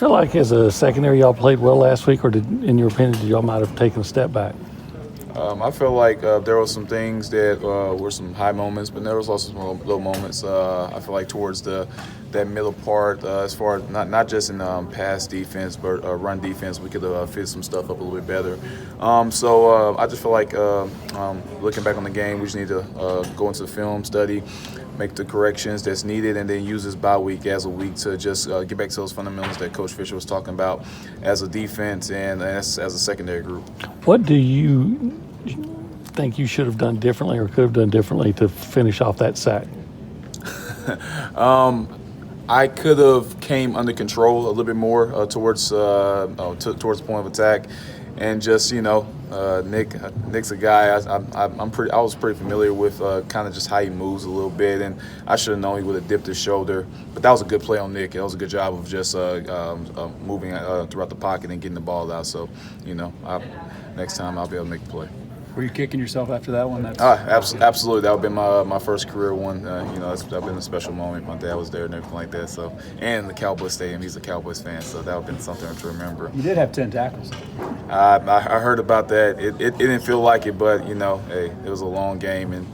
feel like as a secondary, y'all played well last week, or in your opinion, did y'all might have taken a step back? I feel like there were some things that were some high moments, but there was also some low moments. I feel like towards that middle part, as far as not just in pass defense, but run defense, we could fit some stuff up a little bit better. So I just feel like looking back on the game, we just need to go into the film study, make the corrections that's needed, and then use this bye week as a week to just get back to those fundamentals that Coach Fisher was talking about as a defense and as a secondary group. What do you think you should have done differently or could have done differently to finish off that sack? I could have came under control a little bit more towards the point of attack, and just Nick's a guy I was pretty familiar with kind of just how he moves a little bit, and I should have known he would have dipped his shoulder. But that was a good play on Nick. It was a good job of just moving throughout the pocket and getting the ball out. So next time I'll be able to make the play. Were you kicking yourself after that one? Absolutely. That would have been my first career one. That's been a special moment. My dad was there and everything like that. So, and the Cowboys Stadium, he's a Cowboys fan, so that would have been something to remember. You did have 10 tackles. I heard about that. It didn't feel like it, but hey, it was a long game and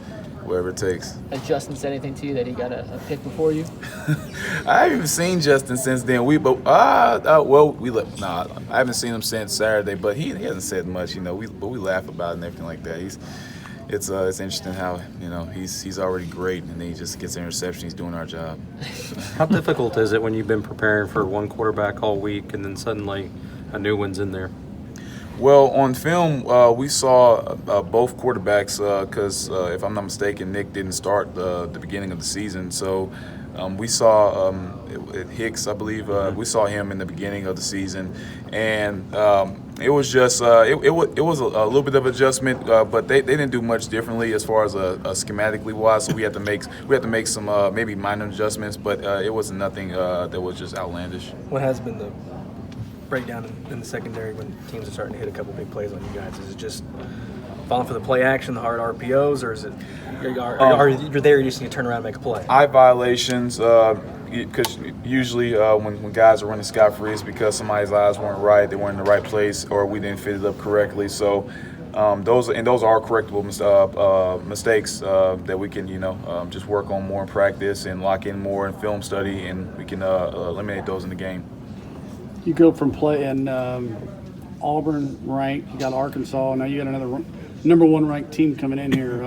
whatever it takes. Has Justin said anything to you that he got a pick before you? I haven't even seen Justin since then. I haven't seen him since Saturday, but he hasn't said much. We laugh about it and everything like that. It's interesting how he's already great, and then he just gets an interception. He's doing our job. How difficult is it when you've been preparing for one quarterback all week and then suddenly a new one's in there? Well, on film, we saw both quarterbacks because, if I'm not mistaken, Nick didn't start the beginning of the season. So we saw Hicks, I believe. We saw him in the beginning of the season, and it was just it was a little bit of adjustment, but they didn't do much differently as far as schematically wise. So we had to make some maybe minor adjustments, but it wasn't nothing that was just outlandish. What has been the breakdown in the secondary when teams are starting to hit a couple big plays on you guys? Is it just falling for the play action, the hard RPOs, or is it are you're there, you just need to turn around and make a play? Eye violations, because usually when guys are running scot-free, it's because somebody's eyes weren't right, they weren't in the right place, or we didn't fit it up correctly. So those are correctable mistakes that we can just work on more in practice and lock in more in film study, and we can eliminate those in the game. You go from playing Auburn ranked, you got Arkansas, now you got another number one ranked team coming in here.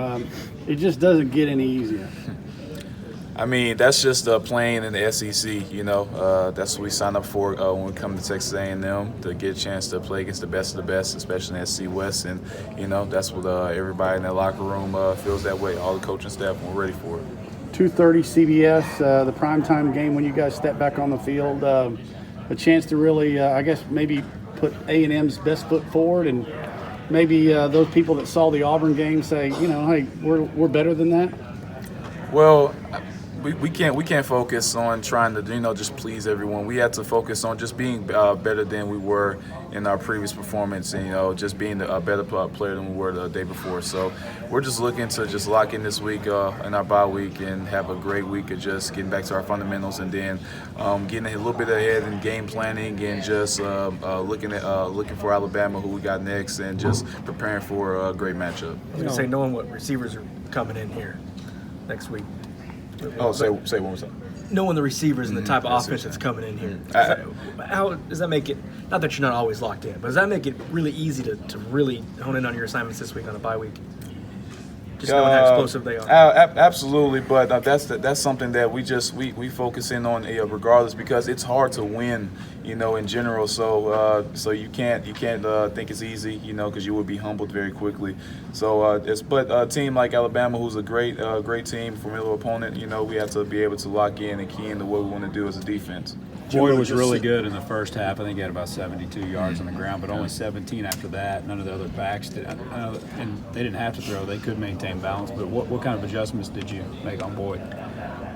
It just doesn't get any easier. I mean, that's just playing in the SEC. That's what we signed up for when we come to Texas A&M, to get a chance to play against the best of the best, especially in the SEC West. And that's what everybody in that locker room feels that way. All the coaching staff, we're ready for it. 2:30 CBS, the primetime game when you guys step back on the field. A chance to really, I guess, maybe put A&M's best foot forward, and maybe those people that saw the Auburn game say, hey, we're better than that. Well, we can't focus on trying to just please everyone. We have to focus on just being better than we were in our previous performance, and just being a better player than we were the day before. So we're just looking to just lock in this week in our bye week and have a great week of just getting back to our fundamentals, and then getting a little bit ahead in game planning, and just looking for Alabama, who we got next, and just preparing for a great matchup. I was going to say, knowing what receivers are coming in here next week. Oh, say one more time. Knowing the receivers and the type of offense that's coming in here, how does that make it, not that you're not always locked in, but does that make it really easy to really hone in on your assignments this week on a bye week? Just knowing how explosive they are. Absolutely, but that's something that we focus in on regardless, because it's hard to win, in general. So you can't think it's easy, because you would be humbled very quickly. So but a team like Alabama, who's a great team, formidable opponent, we have to be able to lock in and key into what we want to do as a defense. Boyd was really good in the first half. I think he had about 72 yards on the ground, but only 17 after that. None of the other backs did, and they didn't have to throw. They could maintain balance. But what kind of adjustments did you make on Boyd?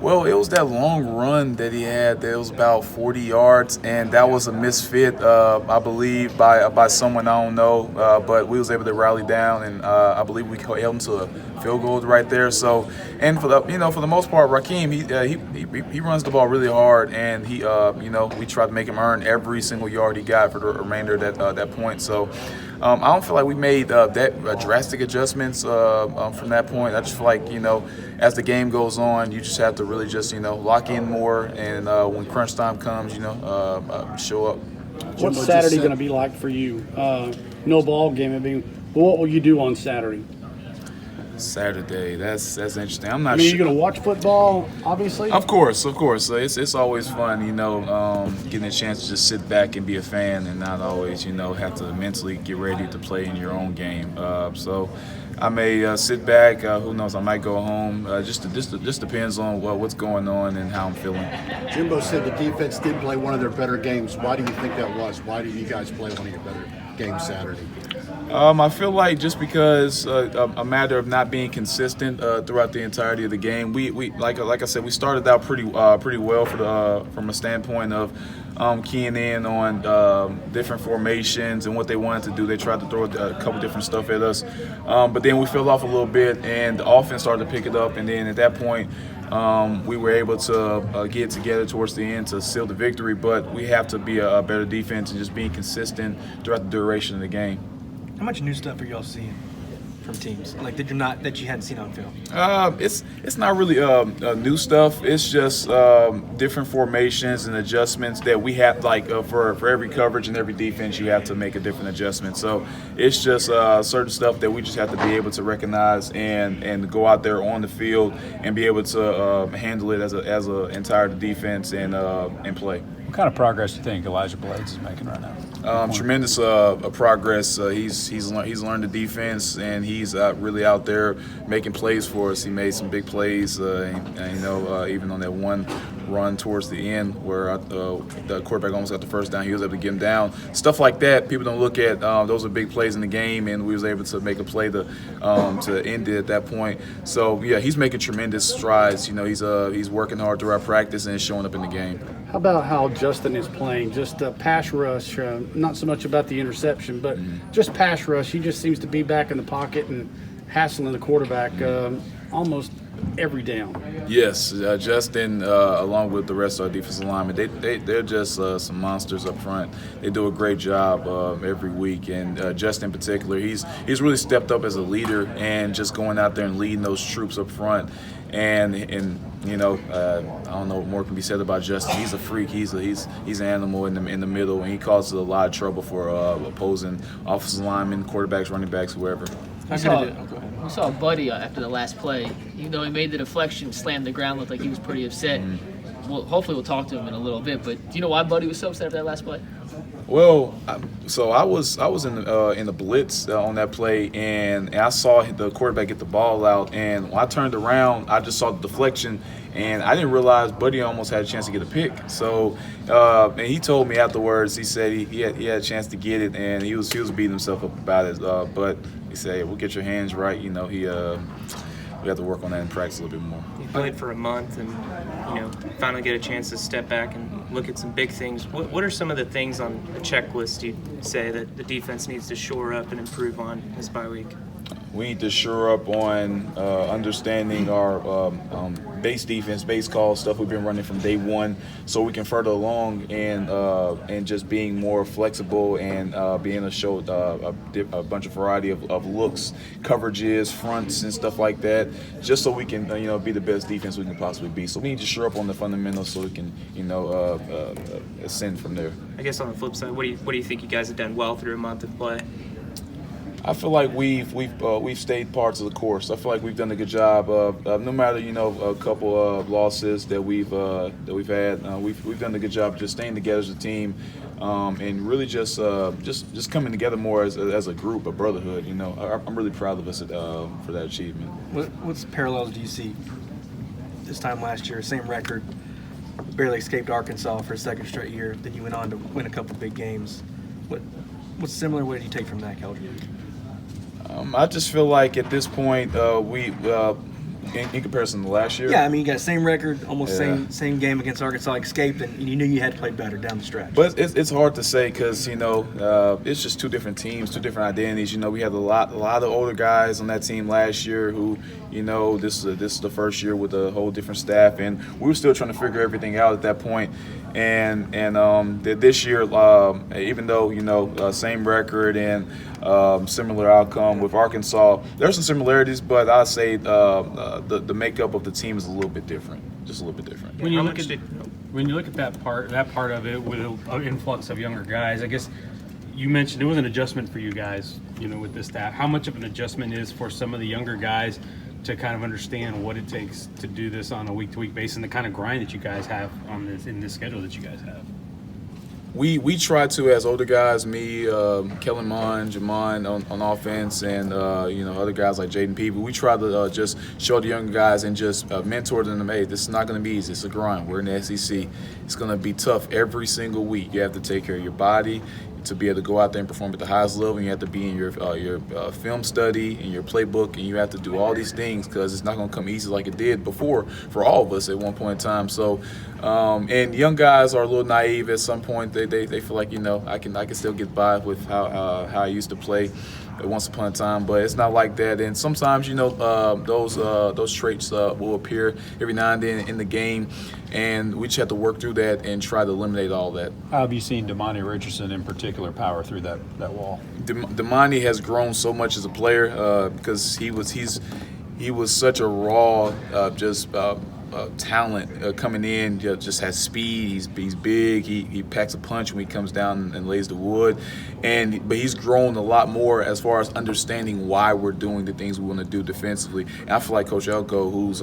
Well, it was that long run that he had. That was about 40 yards, and that was a misfit, I believe, by someone I don't know. But we was able to rally down, and I believe we held him to field goal right there. So, and for the most part, Raheem he runs the ball really hard, and we try to make him earn every single yard he got for the remainder of that point. So, I don't feel like we made that drastic adjustments from that point. I just feel like as the game goes on, you just have to really just lock in more, and when crunch time comes, show up. What's Saturday going to be like for you? No ball game. I mean, what will you do on Saturday? Saturday, that's interesting. I'm not I mean, sure. you're going to watch football, obviously? Of course. It's always fun, getting a chance to just sit back and be a fan and not always, have to mentally get ready to play in your own game. So I may sit back. Who knows? I might go home. Just depends on what's going on and how I'm feeling. Jimbo said the defense did play one of their better games. Why do you think that was? Why did you guys play one of your better games Saturday? I feel like just because a matter of not being consistent throughout the entirety of the game. We like I said, we started out pretty well from a standpoint of keying in on different formations and what they wanted to do. They tried to throw a couple different stuff at us, but then we fell off a little bit, and the offense started to pick it up. And then at that point, we were able to get together towards the end to seal the victory. But we have to be a better defense and just being consistent throughout the duration of the game. How much new stuff are y'all seeing from teams? Like that you hadn't seen on film? It's not really new stuff. It's just different formations and adjustments that we have. Like for every coverage and every defense, you have to make a different adjustment. So it's just certain stuff that we just have to be able to recognize and go out there on the field and be able to handle it as a entire defense and play. What kind of progress do you think Elijah Blades is making right now? Tremendous progress. He's learned the defense, and he's really out there making plays for us. He made some big plays, even on that one run towards the end where the quarterback almost got the first down. He was able to get him down. Stuff like that, people don't look at. Those are big plays in the game, and we was able to make a play to end it at that point. So yeah, he's making tremendous strides. He's working hard throughout practice and it's showing up in the game. How about how Justin is playing? Just pass rush, not so much about the interception, but just pass rush. He just seems to be back in the pocket and hassling the quarterback almost every down. Yes, Justin, along with the rest of our defensive linemen, they're just some monsters up front. They do a great job every week, and Justin in particular, he's really stepped up as a leader and just going out there and leading those troops up front. And I don't know what more can be said about Justin. He's a freak. He's an animal in the middle, and he causes a lot of trouble for opposing offensive linemen, quarterbacks, running backs, whoever. We saw Buddy after the last play. Even though he made the deflection, slammed the ground, looked like he was pretty upset. Well, hopefully we'll talk to him in a little bit. But do you know why Buddy was so upset after that last play? Well, so I was in the blitz on that play, and I saw the quarterback get the ball out, and when I turned around, I just saw the deflection, and I didn't realize Buddy almost had a chance to get a pick. So, and he told me afterwards, he said he had a chance to get it, and he was beating himself up about it. But he said, "We'll get your hands right." We have to work on that in practice a little bit more. You played for a month and, finally get a chance to step back and look at some big things. What are some of the things on the checklist you say that the defense needs to shore up and improve on this bye week? We need to shore up on understanding our base defense, base call stuff we've been running from day one, so we can further along and just being more flexible and being able to show a bunch of variety of looks, coverages, fronts, and stuff like that, just so we can be the best defense we can possibly be. So we need to shore up on the fundamentals so we can ascend from there. I guess on the flip side, what do you think you guys have done well through a month of play? I feel like we've stayed parts of the course. I feel like we've done a good job of no matter a couple of losses that we've had. We've done a good job just staying together as a team, and really just coming together more as a group, a brotherhood. I'm really proud of us for that achievement. What's parallels do you see this time last year? Same record, barely escaped Arkansas for a second straight year. Then you went on to win a couple big games. What's similar? What did you take from that, Keldrick? I just feel like at this point we In comparison to last year? Yeah, I mean, you got same record, almost Yeah. same game against Arkansas, escaped, and you knew you had to play better down the stretch. But it's hard to say because it's just two different teams, two different identities. We had a lot of older guys on that team last year who, this is the first year with a whole different staff, and we were still trying to figure everything out at that point. And this year, even though same record and similar outcome with Arkansas, there's some similarities, but I'd say the makeup of the team is a little bit different, just a little bit different. When you How look much at when you look at that part of it with an influx of younger guys, I guess you mentioned it was an adjustment for you guys, with this staff. How much of an adjustment is for some of the younger guys to kind of understand what it takes to do this on a week-to-week basis and the kind of grind that you guys have in this schedule that you guys have? We try to, as older guys, me, Kellen Mond, Jamon on offense, and other guys like Jaden Peavy, we try to just show the younger guys and just mentor them. Hey, this is not going to be easy. It's a grind. We're in the SEC. It's going to be tough every single week. You have to take care of your body to be able to go out there and perform at the highest level. And you have to be in your film study and your playbook, and you have to do all these things because it's not going to come easy like it did before for all of us at one point in time. So, and young guys are a little naive at some point. They feel like I can still get by with how I used to play once upon a time, but it's not like that. And sometimes those traits will appear every now and then in the game, and we just have to work through that and try to eliminate all that. How have you seen Damani Richardson in particular power through that wall? Damani has grown so much as a player because he was such a raw talent coming in. Just has speed. He's big. He packs a punch when he comes down and lays the wood. But he's grown a lot more as far as understanding why we're doing the things we want to do defensively. And I feel like Coach Elko, who's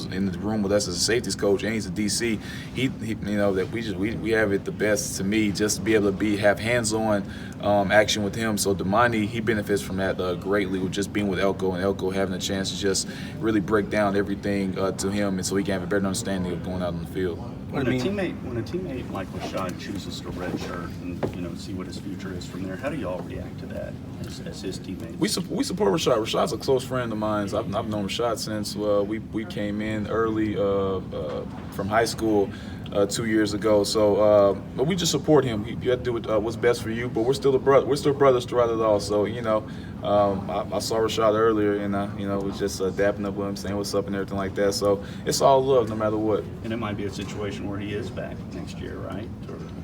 in the room with us as a safeties coach, and he's a DC. He that we have it the best to me just to be able to have hands-on action with him. So Damani, he benefits from that greatly with just being with Elko and Elko having a chance to just really break down everything to him, and so he can have a better understanding of going out on the field. When a teammate like Rashad chooses to redshirt and see what his future is from there, how do y'all react to that as his teammates? We support Rashad. Rashad's a close friend of mine. I've known Rashad since we came in early from high school 2 years ago. So but we just support him. You have to do what's best for you. But we're still we're still brothers throughout it all. So I saw Rashad earlier, and was just dapping up with him, saying what's up and everything like that. So it's all love, no matter what. And it might be a situation where he is back next year, right?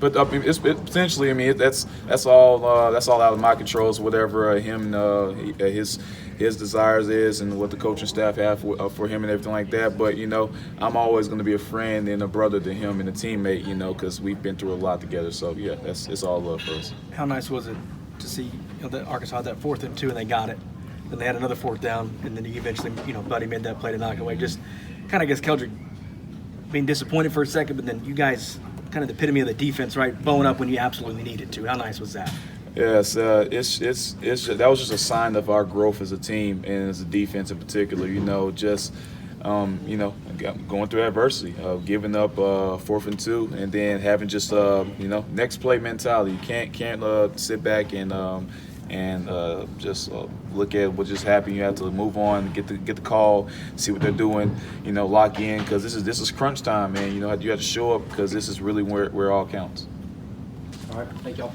But it's potentially. That's all out of my controls. Whatever his desires is, and what the coaching staff have for him and everything like that. But I'm always going to be a friend and a brother to him and a teammate. Because we've been through a lot together. So yeah, it's all love for us. How nice was it to see that Arkansas had that 4th and 2 and they got it. Then they had another 4th down, and then he eventually, Buddy made that play to knock it away. Just kind of, I guess, Keldrick being disappointed for a second, but then you guys kind of the epitome of the defense, right? Bowing up when you absolutely needed to. How nice was that? Yes, that was just a sign of our growth as a team and as a defense in particular. Going through adversity, giving up 4th and 2, and then having just next play mentality. You can't sit back and just look at what just happened. You have to move on, get the call, see what they're doing, lock in, because this is crunch time, man. You have to show up because this is really where it all counts. All right, thank y'all.